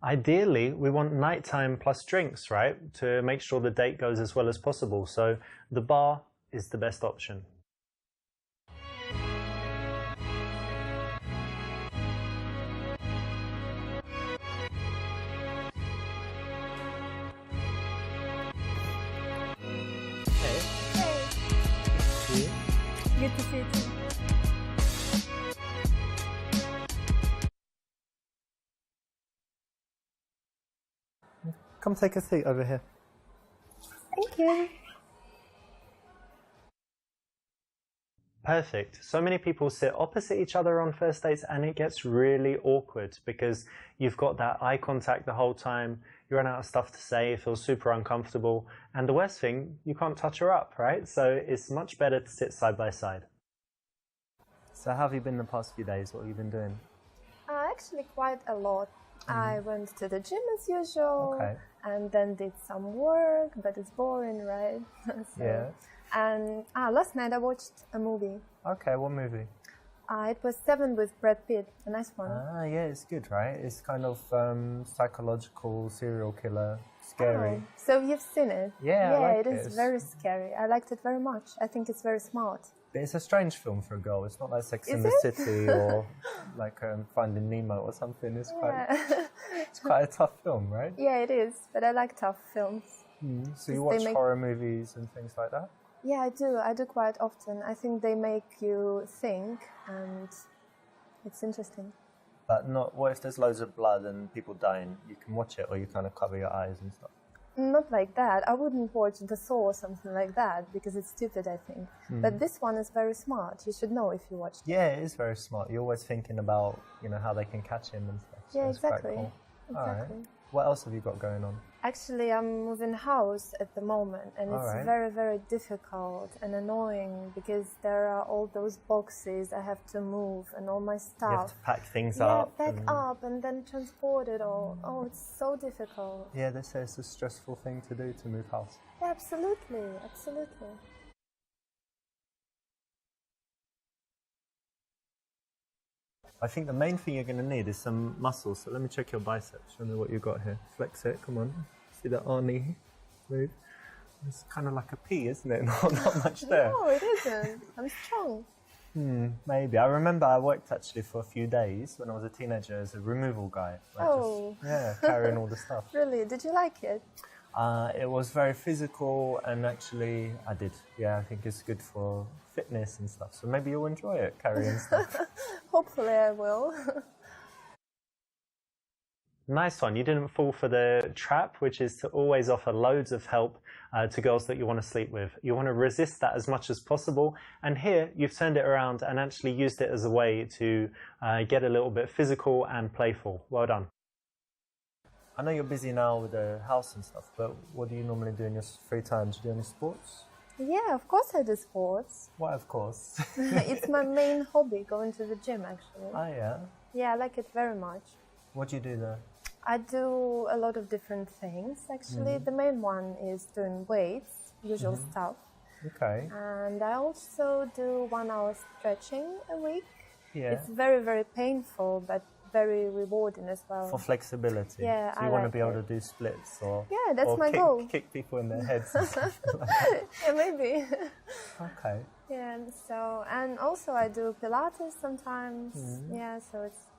Ideally, we want nighttime plus drinks, right? To make sure the date goes as well as possible. So the bar is the best option. Hey. Hey. Good to see you too. Come take a seat over here. Thank you. Perfect. So many people sit opposite each other on first dates and it gets really awkward because you've got that eye contact the whole time, you run out of stuff to say, it feels super uncomfortable, and the worst thing, you can't touch her up, right? So it's much better to sit side by side. So how have you been the past few days? What have you been doing? Actually quite a lot. I went to the gym as usual, and then did some work, but it's boring, right? Yeah. And last night I watched a movie. Okay, what movie? It was Seven with Brad Pitt, a nice one. Yeah, it's good, right? It's kind of psychological, serial killer, scary. Oh, so you've seen it? Yeah, I like it is very scary. I liked it very much. I think it's very smart. But it's a strange film for a girl. It's not like Sex and the City or like Finding Nemo or something. It's quite a tough film, right? Yeah, it is. But I like tough films. So you watch horror movies and things like that? Yeah, I do. I do quite often. I think they make you think, and it's interesting. But what if there's loads of blood and people dying? You can watch it, or you kind of cover your eyes and stuff. Not like that. I wouldn't watch The Saw or something like that because it's stupid, I think. But this one is very smart. You should know if you watch it. Yeah, it is very smart. You're always thinking about, how they can catch him and stuff. So yeah, it's exactly. Quite cool. Exactly. All right. What else have you got going on? Actually, I'm moving house at the moment, and it's very, very difficult and annoying because there are all those boxes I have to move and all my stuff. You have to pack things up. Yeah, pack up and then transport it all. Oh, it's so difficult. Yeah, they say it's a stressful thing to do, to move house. Yeah, absolutely, absolutely. I think the main thing you're going to need is some muscles. So let me check your biceps. Show me what you've got here. Flex it. Come on. See that Arnie move? It's kind of like a P, isn't it? Not much there. No, it isn't. I'm strong. Maybe. I remember I worked actually for a few days when I was a teenager as a removal guy. Carrying all the stuff. Really? Did you like it? It was very physical, and actually I did. Yeah, I think it's good for fitness and stuff. So maybe you'll enjoy it, carrying stuff. Hopefully I will. Nice one. You didn't fall for the trap, which is to always offer loads of help to girls that you want to sleep with. You want to resist that as much as possible. And here you've turned it around and actually used it as a way to get a little bit physical and playful. Well done. I know you're busy now with the house and stuff, but what do you normally do in your free time? Do you do any sports? Yeah, of course I do sports. Why, of course? It's my main hobby, going to the gym, actually. Oh, yeah? Yeah, I like it very much. What do you do there? I do a lot of different things, actually. The main one is doing weights, usual stuff. Okay. And I also do 1 hour stretching a week. Yeah. It's very, very painful, but very rewarding as well. For flexibility. Yeah, so you want to be able to do splits or my goal. Kick people in their heads and stuff like that. Yeah, maybe. Okay. Yeah, so, and also I do Pilates sometimes. Yeah, so it's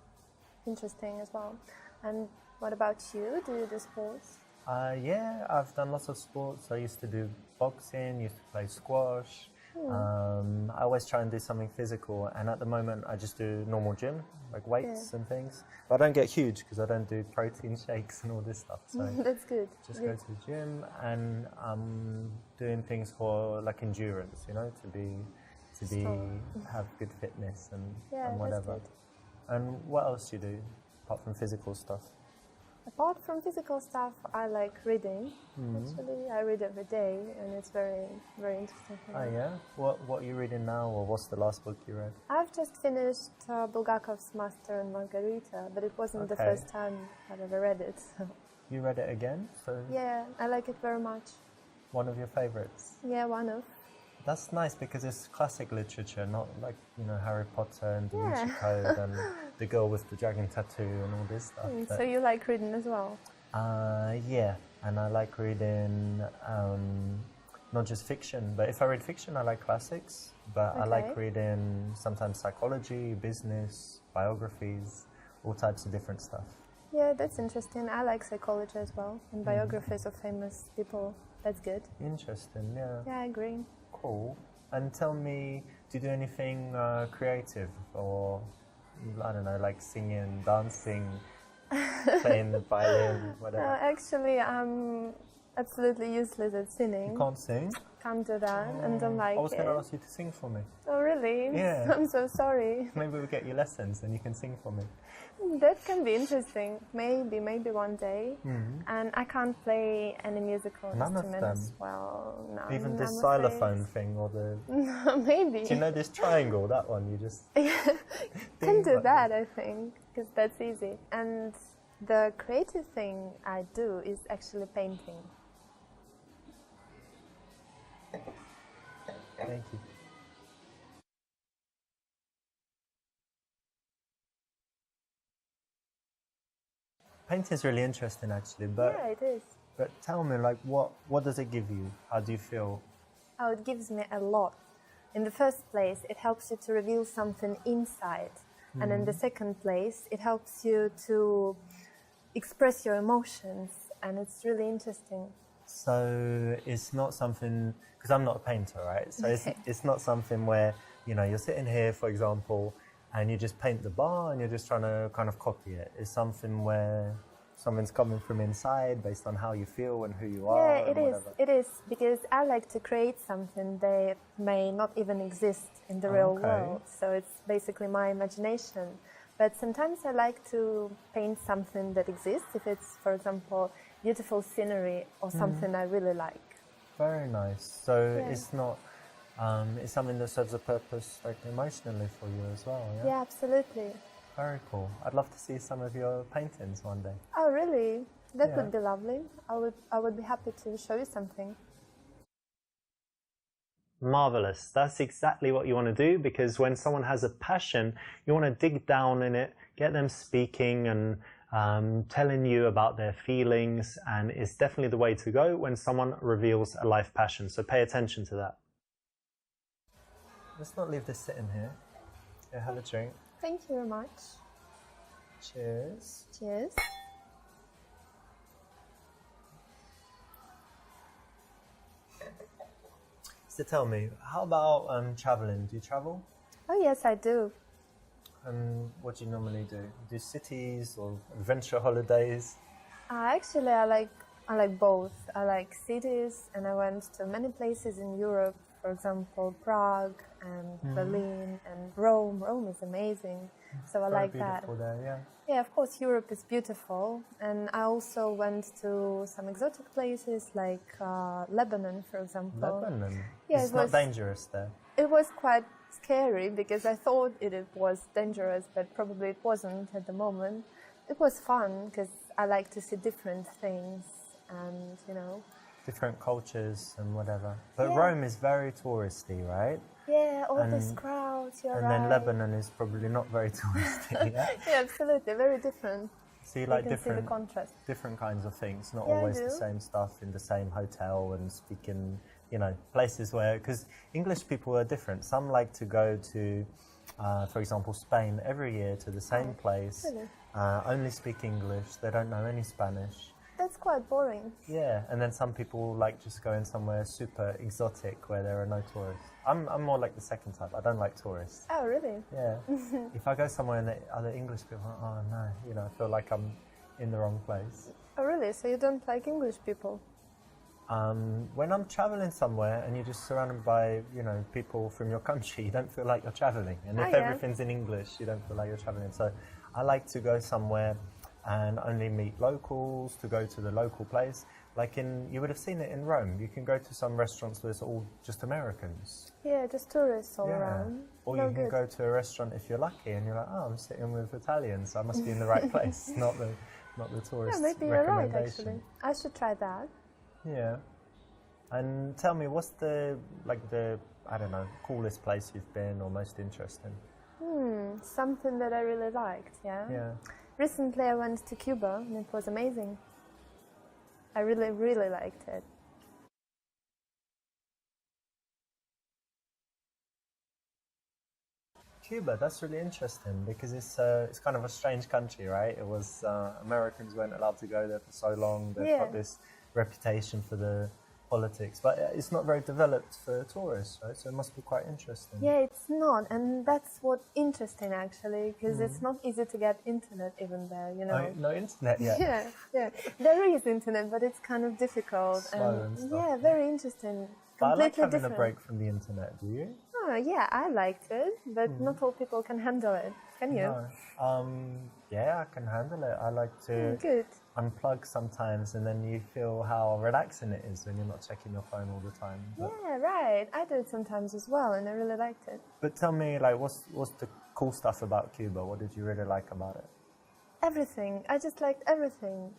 interesting as well. And what about you? Do you do sports? Yeah, I've done lots of sports. I used to do boxing, used to play squash. I always try and do something physical, and at the moment I just do normal gym, like weights and things. But I don't get huge because I don't do protein shakes and all this stuff. So that's good. Just go to the gym, and I'm doing things for like endurance, have good fitness and whatever. That's good. And what else do you do apart from physical stuff? Apart from physical stuff, I like reading. Actually, I read every day, and it's very, very interesting for me. Oh yeah? What are you reading now, or what's the last book you read? I've just finished Bulgakov's Master and Margarita, but it wasn't the first time I've ever read it. So. You read it again? So yeah, I like it very much. One of your favorites? Yeah, one of. That's nice because it's classic literature, not like, you know, Harry Potter and Da Vinci Code and the girl with the dragon tattoo and all this stuff. So you like reading as well? Yeah, and I like reading not just fiction, but if I read fiction, I like classics. But I like reading sometimes psychology, business, biographies, all types of different stuff. Yeah, that's interesting. I like psychology as well, and biographies of famous people. That's good. Interesting, yeah. Yeah, I agree. Cool. And tell me, do you do anything creative, or I don't know, like singing, dancing, playing the violin, whatever? Actually, I'm absolutely useless at singing. You can't sing? Can't do that, and don't like it. I was going to ask you to sing for me. Oh, really? Yeah. I'm so sorry. Maybe we'll get you lessons and you can sing for me. That can be interesting. Maybe one day. And I can't play any musical instruments. Well, no. Even this xylophone thing or the... Maybe. Do you know this triangle, that one? You just... Can do that, I think, because that's easy. And the creative thing I do is actually painting. Thank you. Painting is really interesting, actually. But yeah, it is. But tell me, like, what does it give you? How do you feel? Oh, it gives me a lot. In the first place, it helps you to reveal something inside. And in the second place, it helps you to express your emotions. And it's really interesting. So it's not something, because I'm not a painter, right? So it's not something where, you know, you're sitting here, for example, and you just paint the bar and you're just trying to kind of copy it. It's something where something's coming from inside based on how you feel and who you are. Yeah, it is. It is, because I like to create something that may not even exist in the real world. So it's basically my imagination. But sometimes I like to paint something that exists, if it's, for example, beautiful scenery or something I really like. Very nice. So it's not, it's something that serves a purpose, like, emotionally for you as well, yeah? Yeah, absolutely. Very cool. I'd love to see some of your paintings one day. Oh, really? That would be lovely. I would be happy to show you something. Marvelous. That's exactly what you want to do, because when someone has a passion, you want to dig down in it, get them speaking and telling you about their feelings, and it's definitely the way to go when someone reveals a life passion. So pay attention to that. Let's not leave this sitting here. Yeah, have a drink. Thank you very much. Cheers. Cheers. So tell me, how about traveling? Do you travel? Oh yes, I do. And what do you normally do? Do cities or adventure holidays? Actually, I like both. I like cities, and I went to many places in Europe. For example, Prague and Berlin and Rome. Rome is amazing, so I like that. There, yeah, of course, Europe is beautiful, and I also went to some exotic places like Lebanon, for example. Lebanon? Yeah, it's not dangerous there. It was quite scary because I thought it was dangerous, but probably it wasn't at the moment. It was fun because I like to see different things and, you know, different cultures and whatever. But Rome is very touristy, right? Yeah, all these crowds, you're right. And then Lebanon is probably not very touristy, yeah? Yeah, absolutely, very different. So you like see the contrast. Different kinds of things, not always the same stuff in the same hotel and speaking, you know, places where, because English people are different. Some like to go to, for example, Spain every year to the same place, only speak English, they don't know any Spanish. That's quite boring. Yeah, and then some people like just going somewhere super exotic where there are no tourists. I'm more like the second type. I don't like tourists. Oh, really? Yeah. If I go somewhere and there are other English people, oh no, you know, I feel like I'm in the wrong place. Oh, really? So you don't like English people? When I'm traveling somewhere and you're just surrounded by, you know, people from your country, you don't feel like you're traveling. And if everything's in English, you don't feel like you're traveling. So I like to go somewhere and only meet locals, to go to the local place. Like you would have seen it in Rome. You can go to some restaurants where it's all just Americans. Yeah, just tourists all around. Or you can go to a restaurant if you're lucky and you're like, oh, I'm sitting with Italians, so I must be in the right place, not the tourist. Yeah, maybe you're right, actually. I should try that. Yeah. And tell me, what's the I don't know, coolest place you've been or most interesting? Something that I really liked, yeah? Yeah. Recently I went to Cuba and it was amazing. I really, really liked it. Cuba, that's really interesting because it's kind of a strange country, right? It was Americans weren't allowed to go there for so long. They've got this reputation for the politics, but it's not very developed for tourists, right? So it must be quite interesting. Yeah, it's not, and that's what's interesting actually, because it's not easy to get internet even there, you know. No internet yet. Yeah. There is internet, but it's kind of difficult. Slow and stuff. Yeah, very interesting. But I like having different. a break from the internet. Do you? Oh, yeah, I liked it, but not all people can handle it. Can you? No. Yeah, I can handle it. I like to unplug sometimes, and then you feel how relaxing it is when you're not checking your phone all the time. But yeah, right. I do it sometimes as well, and I really liked it. But tell me, like, what's the cool stuff about Cuba? What did you really like about it? Everything. I just liked everything.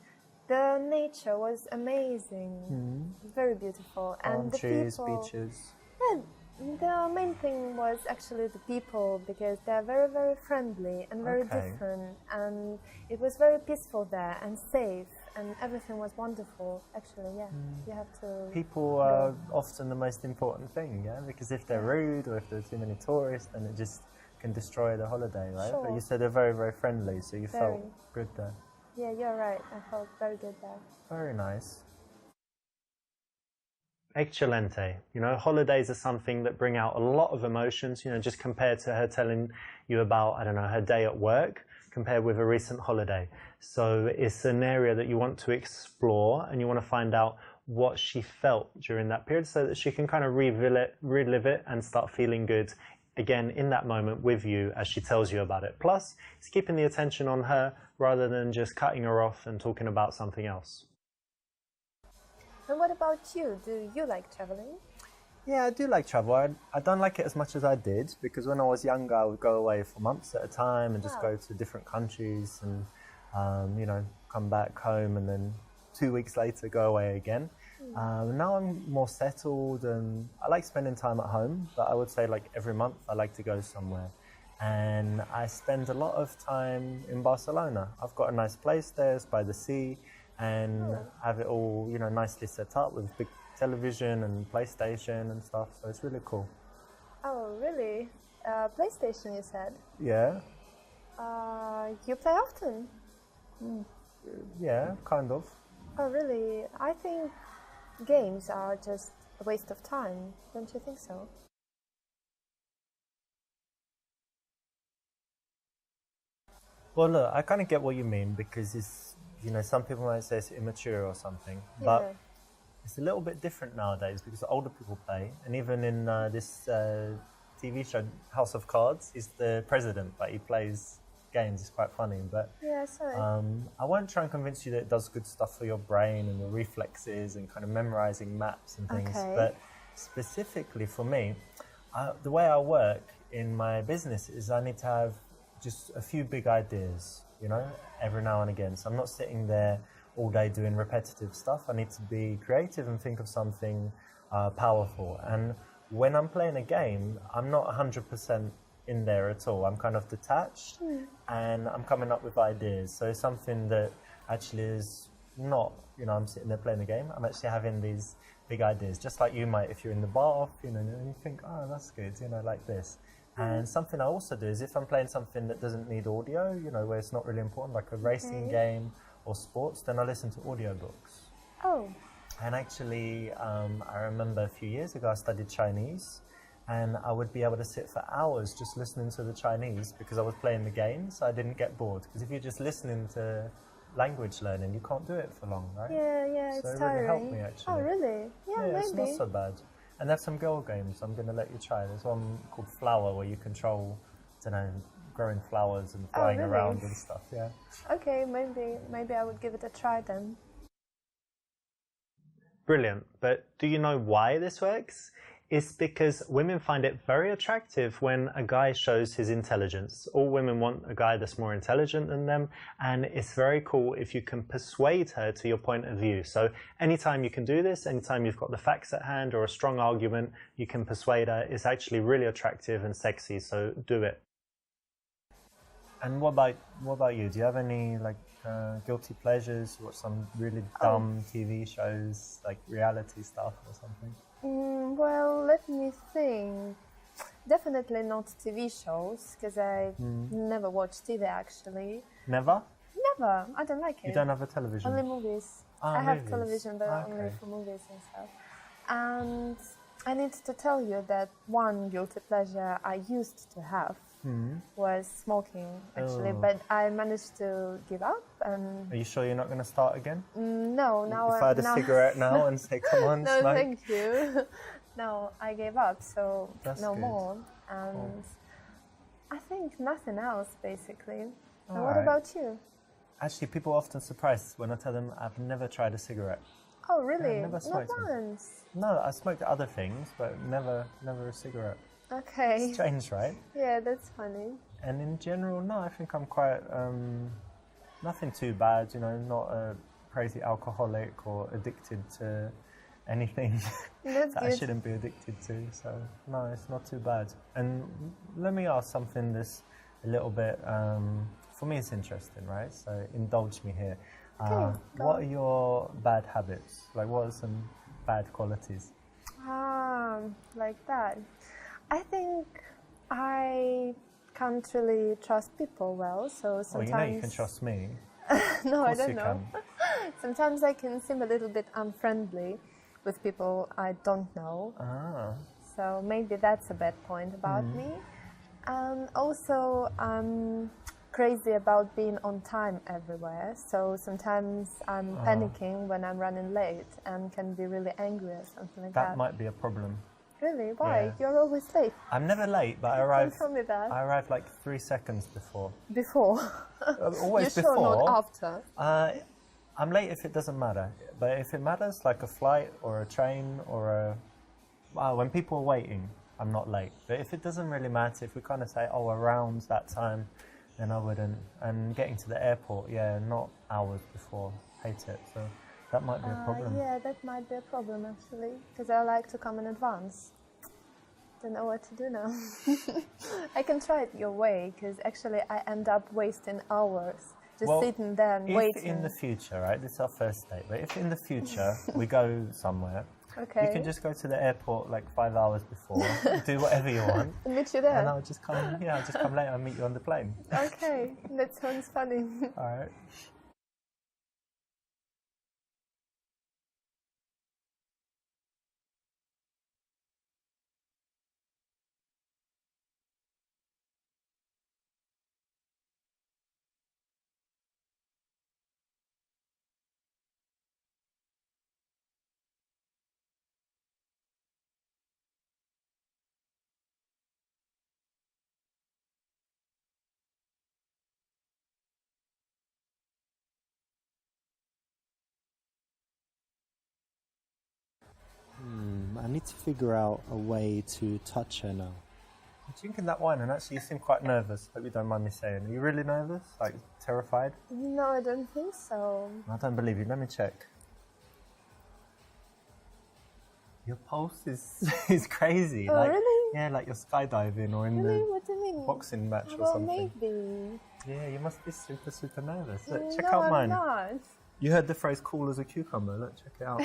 The nature was amazing, very beautiful, and the trees, people, beaches. Yeah, the main thing was actually the people, because they're very, very friendly and very different, and it was very peaceful there and safe, and everything was wonderful. Actually, yeah, you have to. People are often the most important thing, yeah, because if they're rude or if there are too many tourists, then it just can destroy the holiday, right? Sure. But you said they're very, very friendly, so you felt good there. Yeah, you're right. I felt very good there. Very nice. Excelente. You know, holidays are something that bring out a lot of emotions, you know, just compared to her telling you about, I don't know, her day at work, compared with a recent holiday. So it's an area that you want to explore, and you want to find out what she felt during that period so that she can kind of relive it and start feeling good again in that moment with you as she tells you about it. Plus, it's keeping the attention on her rather than just cutting her off and talking about something else. And what about you? Do you like traveling? Yeah, I do like travel. I don't like it as much as I did, because when I was younger I would go away for months at a time and just go to different countries and you know, come back home and then 2 weeks later go away again. Now I'm more settled and I like spending time at home, but I would say like every month I like to go somewhere. And I spend a lot of time in Barcelona. I've got a nice place there, it's by the sea, and have it all, you know, nicely set up with big television and PlayStation and stuff, so it's really cool. Oh, really? PlayStation, you said? Yeah. You play often? Yeah, kind of. Oh, really? I think games are just a waste of time. Don't you think so? Well, look, I kind of get what you mean, because it's, you know, some people might say it's immature or something, but it's a little bit different nowadays because older people play, and even in this TV show, House of Cards, he's the president, but he plays games. It's quite funny, but I won't try and convince you that it does good stuff for your brain and your reflexes and kind of memorizing maps and things, but specifically for me, the way I work in my business is I need to have just a few big ideas, you know, every now and again. So I'm not sitting there all day doing repetitive stuff. I need to be creative and think of something powerful. And when I'm playing a game, I'm not 100% in there at all. I'm kind of detached and I'm coming up with ideas. So it's something that actually is not, you know, I'm sitting there playing the game. I'm actually having these big ideas, just like you might if you're in the bath, you know, and you think, oh, that's good, you know, like this. And something I also do is if I'm playing something that doesn't need audio, you know, where it's not really important, like a racing game or sports, then I listen to audiobooks. Oh. And actually, I remember a few years ago I studied Chinese, and I would be able to sit for hours just listening to the Chinese because I was playing the game, so I didn't get bored. Because if you're just listening to language learning, you can't do it for long, right? Yeah, so it's it really tiring. helped me, actually. Oh, really? Yeah, maybe. It's not so bad. And there's some girl games I'm going to let you try. There's one called Flower where you control, I don't know, growing flowers and flying around and stuff, yeah. Okay, maybe I would give it a try then. Brilliant. But do you know why this works? is because women find it very attractive when a guy shows his intelligence. All women want a guy that's more intelligent than them, and it's very cool if you can persuade her to your point of view. So anytime you can do this, anytime you've got the facts at hand or a strong argument, you can persuade her. It's actually really attractive and sexy, so do it. And what about you? Do you have any guilty pleasures? You watch some really dumb TV shows, like reality stuff or something? Well, let me think. Definitely not TV shows, because I never watch TV actually. Never? Never. I don't like it. You don't have a television? Only movies. I have television, but only for movies and stuff. And I need to tell you that one guilty pleasure I used to have was smoking, actually, but I managed to give up. And are you sure you're not going to start again? No, now if I had a cigarette now and say, come on, no, smoke. thank you. No, I gave up, so That's no good. more. And I think nothing else, basically. And what right. about you? Actually, people are often surprised when I tell them I've never tried a cigarette. Oh, really? Yeah, never smoked Not once? No, I smoked other things, but never a cigarette. Okay. Strange, right? Yeah, that's funny. And in general, no, I think I'm quite, nothing too bad, not a crazy alcoholic or addicted to anything That's that good. I shouldn't be addicted to. So, no, it's not too bad. And let me ask something that's a little bit, for me it's interesting, right? So indulge me here. Okay, what are your bad habits? Like, what are some bad qualities? Like that. I think I can't really trust people well, so sometimes... Well, you can trust me. No, I don't you know. Sometimes I can seem a little bit unfriendly with people I don't know. So maybe that's a bad point about me. And also, I'm crazy about being on time everywhere. So sometimes I'm panicking when I'm running late and can be really angry or something like that. That might be a problem. Really? Why? Yeah. You're always late. I'm never late, but I arrive. Don't tell me that. I arrive like 3 seconds before. Before? Always You're before. Sure not after? I'm late if it doesn't matter, but if it matters, like a flight or a train or when people are waiting, I'm not late. But if it doesn't really matter, if we kind of say, around that time, then I wouldn't. And getting to the airport, not hours before. Hate it. So that might be a problem. Yeah, that might be a problem actually, because I like to come in advance. Don't know what to do now. I can try it your way, because actually I end up wasting hours just sitting there and waiting. If in the future, right, this is our first date, but if in the future we go somewhere, okay, you can just go to the airport like 5 hours before, do whatever you want. I'll meet you there. And I'll just come, I'll just come later and meet you on the plane. Okay, that sounds funny. All right. I need to figure out a way to touch her now. I'm drinking that wine and actually you seem quite nervous. Hope you don't mind me saying. Are you really nervous? Like terrified? No, I don't think so. I don't believe you. Let me check. Your pulse is crazy. Oh, really? Yeah, like you're skydiving or in the What do you mean? boxing match or Well, something. maybe. Yeah, you must be super nervous. Look, check No, out mine. I'm not. You heard the phrase cool as a cucumber. Look, check it out.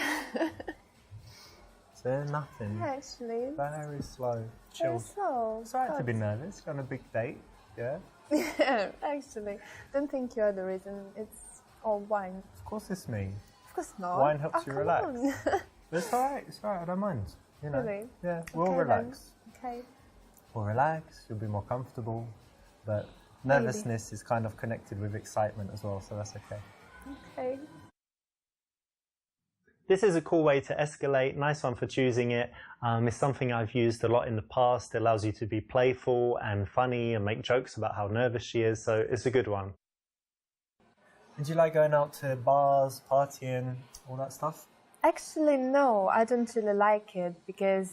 So nothing. Actually. Very slow. Very Chill. slow. It's alright to be nervous. You're on a big date. Yeah? Yeah, actually. Don't think you're the reason. It's all wine. Of course it's me. Of course not. Wine helps you come relax. on. But it's alright, I don't mind. You know. Really? Yeah, we'll Okay, relax. then. Okay. We'll relax, you'll be more comfortable. But nervousness is kind of connected with excitement as well, so that's okay. Okay. This is a cool way to escalate. Nice one for choosing it. It's something I've used a lot in the past. It allows you to be playful and funny and make jokes about how nervous she is, so it's a good one. And do you like going out to bars, partying, all that stuff? Actually, no, I don't really like it because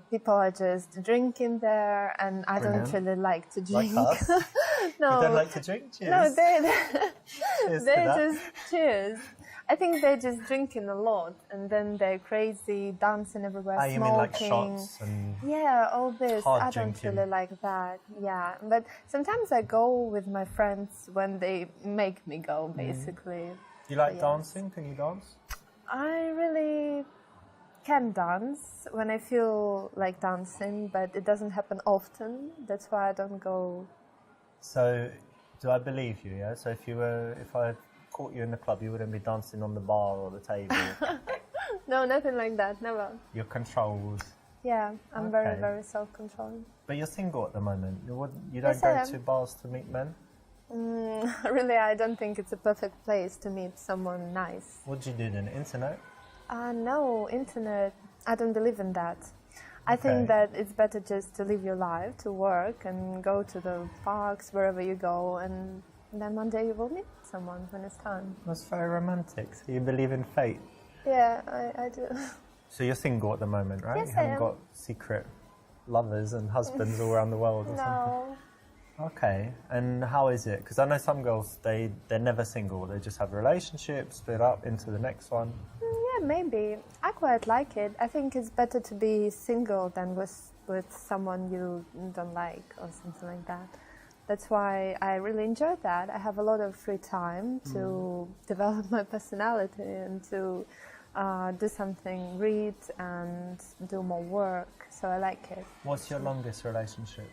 people are just drinking there, and I don't really like to drink. Like us? No, you don't like to drink? Cheers. No, Cheers they to that. just cheers. I think they're just drinking a lot, and then they're crazy, dancing everywhere, You smoking. mean like shots and yeah, all this. hard I don't drinking. really like that. Yeah, but sometimes I go with my friends when they make me go, basically. You like Yes. dancing? Can you dance? I really can dance when I feel like dancing, but it doesn't happen often. That's why I don't go. So, do I believe you? Yeah. So if I caught you in the club, you wouldn't be dancing on the bar or the table. No, nothing like that. Never. You're controlled. Yeah, I'm Okay. very, very self-controlled. But you're single at the moment. You Yes, don't I go am. to bars to meet men. Really, I don't think it's a perfect place to meet someone nice. What do you do then? Internet? No, internet. I don't believe in that. I Okay. think that it's better just to live your life, to work and go to the parks, wherever you go, and then one day you will meet someone when it's time. That's very romantic. So you believe in fate. Yeah, I do. So you're single at the moment, right? Yes, you I haven't am. got secret lovers and husbands all around the world or something. No. Okay. And how is it? Because I know some girls, they're never single. They just have relationships, split up into the next one. Yeah, maybe. I quite like it. I think it's better to be single than with someone you don't like or something like that. That's why I really enjoy that. I have a lot of free time to develop my personality and to do something, read and do more work. So I like it. What's your longest relationship?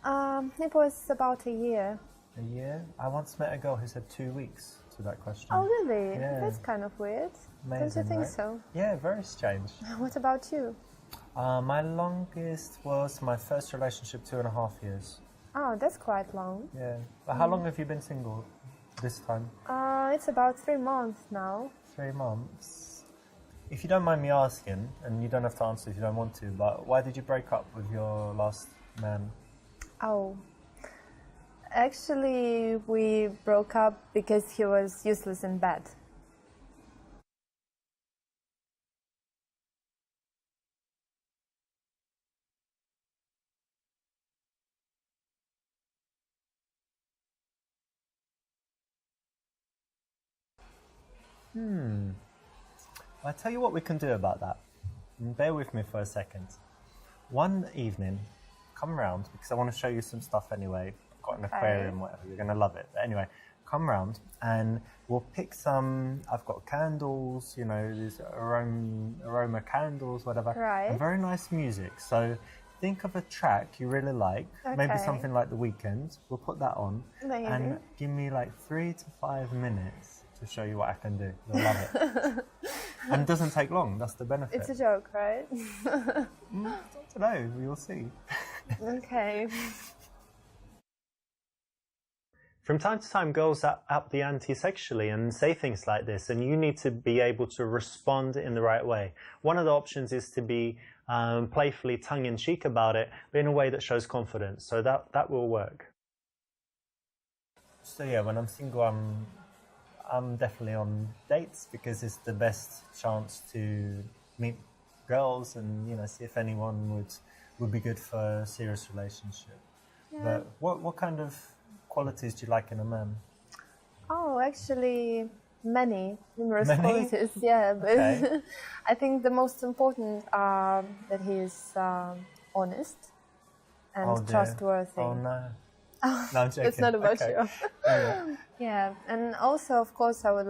It was about a year. A year? I once met a girl who said 2 weeks to that question. Oh, really? Yeah. That's kind of weird. Don't you Amazing, think right? so? Yeah, very strange. What about you? My longest was my first relationship, 2.5 years. Oh, that's quite long. Yeah. But how long have you been single this time? It's about 3 months now. 3 months. If you don't mind me asking, and you don't have to answer if you don't want to, but why did you break up with your last man? Oh, actually, we broke up because he was useless in bed. I'll tell you what we can do about that. Bear with me for a second. One evening, come round, because I want to show you some stuff anyway. I've got an aquarium, whatever, you're going to love it. But anyway, come round and we'll pick some, I've got candles, you know, these aroma candles, whatever. Right. And very nice music. So think of a track you really like, maybe Okay. something like The Weeknd. We'll put that on. Maybe. And give me like 3 to 5 minutes to show you what I can do. You'll love it. And it doesn't take long, that's the benefit. It's a joke, right? I don't know, we'll see. Okay. From time to time, girls up the ante sexually and say things like this, and you need to be able to respond in the right way. One of the options is to be playfully tongue-in-cheek about it, but in a way that shows confidence. So that will work. So yeah, when I'm single, I'm definitely on dates because it's the best chance to meet girls and, you know, see if anyone would be good for a serious relationship. Yeah. But what kind of qualities do you like in a man? Oh, actually, numerous Many? qualities. Yeah, but Okay. I think the most important are that he is honest and Oh, dear. trustworthy. Oh no. No, I'm joking. It's not about Okay. you. Yeah. Yeah, and also, of course, I would